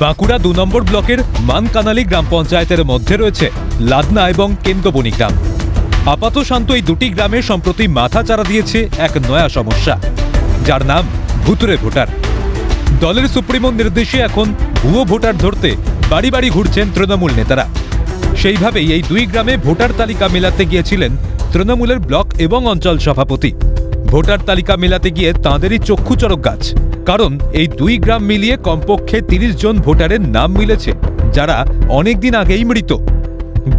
বাঁকুড়া ২ নম্বর ব্লকের মানকানালি গ্রাম পঞ্চায়েতের মধ্যে রয়েছে লাদনা এবং কেন্দবনি গ্রাম। আপাত শান্ত এই দুটি গ্রামে সম্প্রতি মাথা চারা দিয়েছে এক নয়া সমস্যা, যার নাম ভুতুড়ে ভোটার। দলের সুপ্রিমোর নির্দেশে এখন ভুয়ো ভোটার ধরতে বাড়ি বাড়ি ঘুরছেন তৃণমূল নেতারা। সেইভাবেই এই দুই গ্রামে ভোটার তালিকা মেলাতে গিয়েছিলেন তৃণমূলের ব্লক এবং অঞ্চল সভাপতি। ভোটার তালিকা মেলাতে গিয়ে তাঁদেরই চক্ষু চড়ক গাছ, কারণ এই দুই গ্রাম মিলিয়ে কমপক্ষে ৩০ জন ভোটারের নাম মিলেছে, যারা অনেকদিন আগেই মৃত।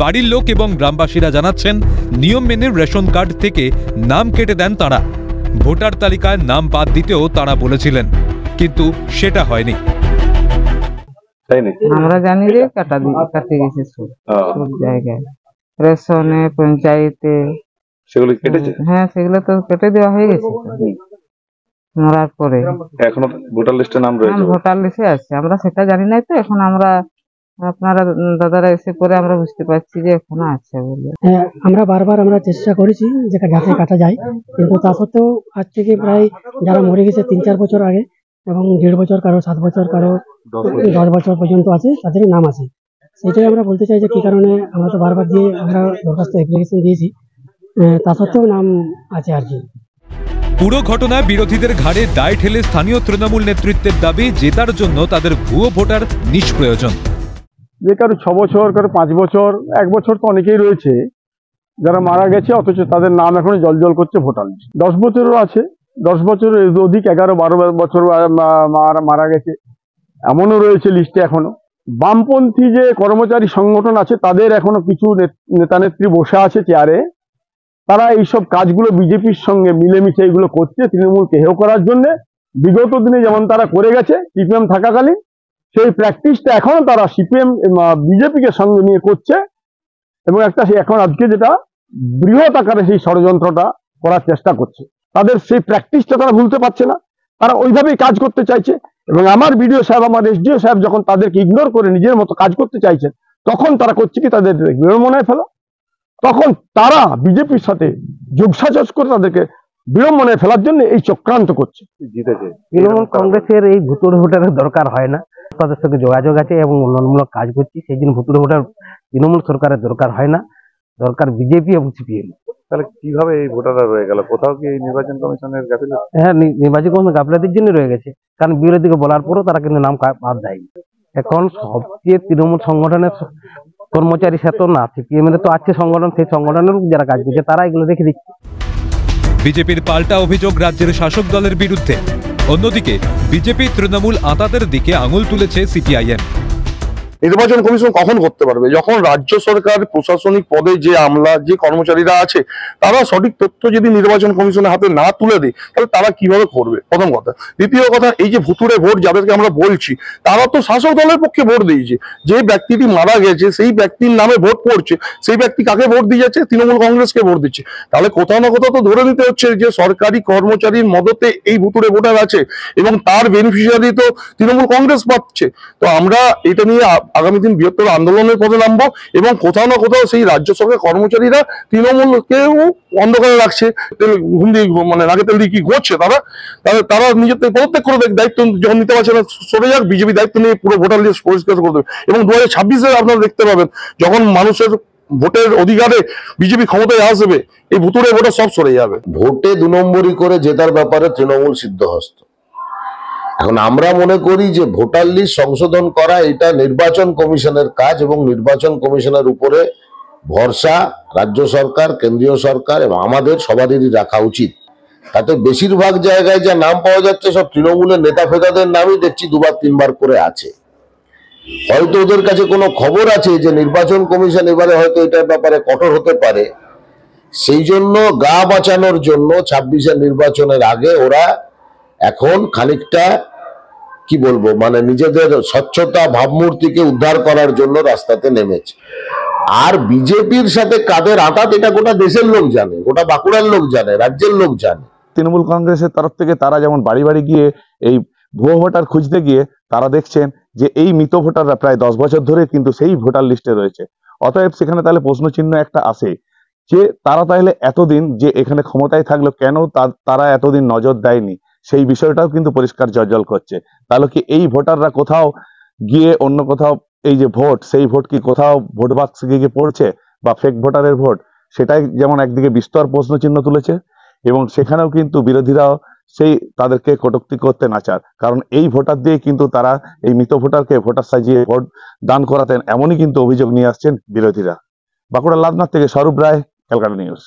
বাড়ির লোক এবং গ্রামবাসীরা জানাচ্ছেন, নিয়ম মেনে রেশন কার্ড থেকে নাম কেটে দেন তাঁরা। ভোটার তালিকায় নাম বাদ দিতেও তাঁরা বলেছিলেন, কিন্তু সেটা হয়নি। আমরা জানি যে কাটে গেছে সব জায়গায়, রেশনে, পঞ্চায়েতে সেগুলো কেটেছে। হ্যাঁ, সেগুলো তো কেটে দেওয়া হয়ে গেছে মরার পরে। এখনো ভোটার লিস্টে নাম রয়েছে, ভোটার লিস্টে আছে, আমরা সেটা জানি না। তো এখন আমরা আপনারা দাদারা এসে পরে আমরা বুঝতে পারছি যে এখনো আছে বলে। হ্যাঁ, আমরা বারবার চেষ্টা করেছি যে যাতে কাটা যায়, কিন্তু তা সত্ত্বেও আজ থেকে প্রায় যারা মরে গেছে ৩-৪ বছর আগে এবং ১.৫ বছর, কারো ৭ বছর, কারো ১০ বছর পর্যন্ত আছে, তাদের নাম আছে। সেটাই আমরা বলতে চাই যে কি কারণে আমরা তো বারবার দিয়ে আমরা দরখাস্ত অ্যাপ্লিকেশন দিয়েছি, তা সত্ত্বেও নাম আছে আর কি। পুরো ঘটনায় বিরোধীদের ঘাড়ে দায় ঠেলে স্থানীয় তৃণমূল নেতৃত্বের দাবি, জেতার জন্য তাদের ভুয়ো ভোটার নিষ্প্রয়োজন। যে কারো ৬ বছর, কারো ৫ বছর, ১ বছর তো অনেকেই রয়েছে যারা মারা গেছে, অথচ তাদের নাম এখনো জল করছে ভোটার লিস্ট। 10 বছরও আছে, 10 বছরের অধিক, 11-12 বছর মারা গেছে এমনও রয়েছে লিস্টে এখনো। বামপন্থী যে কর্মচারী সংগঠন আছে, তাদের এখনো কিছু নেতা নেত্রী বসে আছে চেয়ারে, তারা এইসব কাজগুলো বিজেপির সঙ্গে মিলেমিশে এইগুলো করছে তৃণমূলকে হেয় করার জন্য। বিগত দিনে যেমন তারা করে গেছে সিপিএম থাকাকালীন, সেই প্র্যাকটিসটা এখনো তারা সিপিএম বিজেপিকে সঙ্গে নিয়ে করছে, এবং একটা এখন আজকে যেটা বৃহৎ আকারে সেই ষড়যন্ত্রটা করার চেষ্টা করছে। তাদের সেই প্র্যাকটিসটা তারা ভুলতে পারছে না, তারা ওইভাবেই কাজ করতে চাইছে। এবং আমার বিডিও সাহেব, আমার এসডিও সাহেব যখন তাদেরকে ইগনোর করে নিজের মতো কাজ করতে চাইছেন, তখন তারা করছে কি, তাদের বিড়ম্বনায় ফেলা। তখন তারা বিজেপির সাথে যোগসাজশ করে তাদেরকে বিড়ম্বনায় ফেলার জন্য এই চক্রান্ত করছে। জিতেছে তৃণমূল কংগ্রেসের এই ভুতুড়ে ভোটারের দরকার হয় না, তাদের সঙ্গে যোগাযোগ আছে এবং উন্নয়নমূলক কাজ করছি, সেই জন্য ভুতুড়ে ভোটার তৃণমূল সরকারের দরকার হয় না, দরকার বিজেপি এবং সিপিএম। তাহলে কিভাবে এই ভোটাররা রয়ে গেল? কোথাও কি এই নির্বাচন কমিশনের গাফিলতি? হ্যাঁ, নির্বাচন কমিশন গাফিলতির জন্য রয়ে গেছে, কারণ বিরোধীকে বলার পরও তারা কিন্তু নাম বাদ দেয়নি। এখন সবচেয়ে তৃণমূল সংগঠনের কর্মচারী সে তো না, সিপিএম এর তো আছে সংগঠন, সেই সংগঠনের যারা কাজ করছে তারা এগুলো রেখে দিচ্ছে। বিজেপির পাল্টা অভিযোগ রাজ্যের শাসক দলের বিরুদ্ধে। অন্যদিকে বিজেপি তৃণমূল আঁতাদের দিকে আঙুল তুলেছে সিপিআইএম। নির্বাচন কমিশন কখন করতে পারবে? যখন রাজ্য সরকার প্রশাসনিক পদে যে আমলা, যে কর্মচারীরা আছে, তারা সঠিক তথ্য যদি নির্বাচন কমিশনের হাতে না তুলে দেয়, তাহলে তারা কিভাবে করবে? প্রথম কথা। দ্বিতীয় কথা, এই যে ভুতুড়ে ভোট যাদেরকে আমরা বলছি, তারা তো শাসক দলের পক্ষে ভোট দিয়েছে। যে ব্যক্তিটি মারা গেছে সেই ব্যক্তির নামে ভোট পড়ছে, সেই ব্যক্তি কাকে ভোট দিয়ে যাচ্ছে? তৃণমূল কংগ্রেসকে ভোট দিচ্ছে। তাহলে কোথাও না কোথাও তো ধরে নিতে হচ্ছে যে সরকারি কর্মচারীর মদতে এই ভুতুড়ে ভোটার আছে এবং তার বেনিফিশিয়ারি তো তৃণমূল কংগ্রেস পাচ্ছে। তো আমরা এটা নিয়ে আগামী দিন বৃহত্তর আন্দোলনের পথে নামবো, এবং কোথাও না কোথাও সেই রাজ্য সরকার কর্মচারীরা তৃণমূলকেও অন্ধকারে রাখছে, ঘুম দিয়ে নাকে তেল দিয়ে কি করছে তারা নিজেদের পদত্যাগ করে দায়িত্ব যখন নিতে পারছে না, সরে যাক, বিজেপি দায়িত্ব নিয়ে পুরো ভোটার লিস্ট পরিষ্কার করে দেবে। এবং 2026-এ আপনারা দেখতে পাবেন, যখন মানুষের ভোটের অধিকারে বিজেপি ক্ষমতায় আসবে, এই ভুতুড়ে ভোটার সব সরে যাবে। ভোটে 2 নম্বরই করে জেতার ব্যাপারে তৃণমূল সিদ্ধহস্ত। এখন আমরা মনে করি যে ভোটার লিস্ট সংশোধন করা এটা নির্বাচন কমিশনের কাজ, এবং নির্বাচন কমিশনের উপরে ভরসা রাজ্য সরকার, কেন্দ্রীয় সরকার এবং আমাদের সবারই রাখা উচিত। তাতে বেশিরভাগ জায়গায় যা নাম পাওয়া যাচ্ছে, সব তৃণমূলের নেতা ফেতাদের নামই দেখছি 2-3 বার করে আছে। হয়তো ওদের কাছে কোনো খবর আছে যে নির্বাচন কমিশন এবারে হয়তো এটার ব্যাপারে কঠোর হতে পারে, সেই জন্য গা বাঁচানোর জন্য 26-এর নির্বাচনের আগে ওরা এখন খানিকটা কি বলবো, নিজেদের স্বচ্ছতা ভাবমূর্তিকে উদ্ধার করার জন্য রাস্তাতে নেমেছে। আর বিজেপির সাথে কাদের আঁতাত, এটা গোটা দেশের লোক জানে, গোটা বাঁকুড়ার লোক জানে, রাজ্যের লোক জানে। তৃণমূল কংগ্রেসের তরফ থেকে তারা যেমন বাড়ি বাড়ি গিয়ে এই ভুয়ো ভোটার খুঁজতে গিয়ে তারা দেখছেন যে এই মৃত ভোটাররা প্রায় 10 বছর ধরে কিন্তু সেই ভোটার লিস্টে রয়েছে। অতএব সেখানে তাহলে প্রশ্নচিহ্ন একটা আসে যে তারা তাহলে এতদিন যে এখানে ক্ষমতায় থাকলো, কেন তারা এতদিন নজর দেয়নি? সেই বিষয়টাও কিন্তু পরিষ্কার জলজল করছে। তাহলে কি এই ভোটাররা কোথাও গিয়ে অন্য কোথাও এই যে ভোট, সেই ভোট কি কোথাও ভোট বাক্সে গিয়ে পড়ছে বা ফেক ভোটারের ভোট, সেটাই যেমন একদিকে বিস্তর প্রশ্নচিহ্ন তুলেছে, এবং সেখানেও কিন্তু বিরোধীরাও সেই তাদেরকে কটূক্তি করতে নাচার, কারণ এই ভোটার দিয়ে কিন্তু তারা এই মৃত ভোটারকে ভোটার সাজিয়ে ভোট দান করাতেন, এমনই কিন্তু অভিযোগ নিয়ে আসছেন বিরোধীরা। বাঁকুড়া লাদনাথ থেকে স্বরূপ রায়, ক্যালকাটা নিউজ।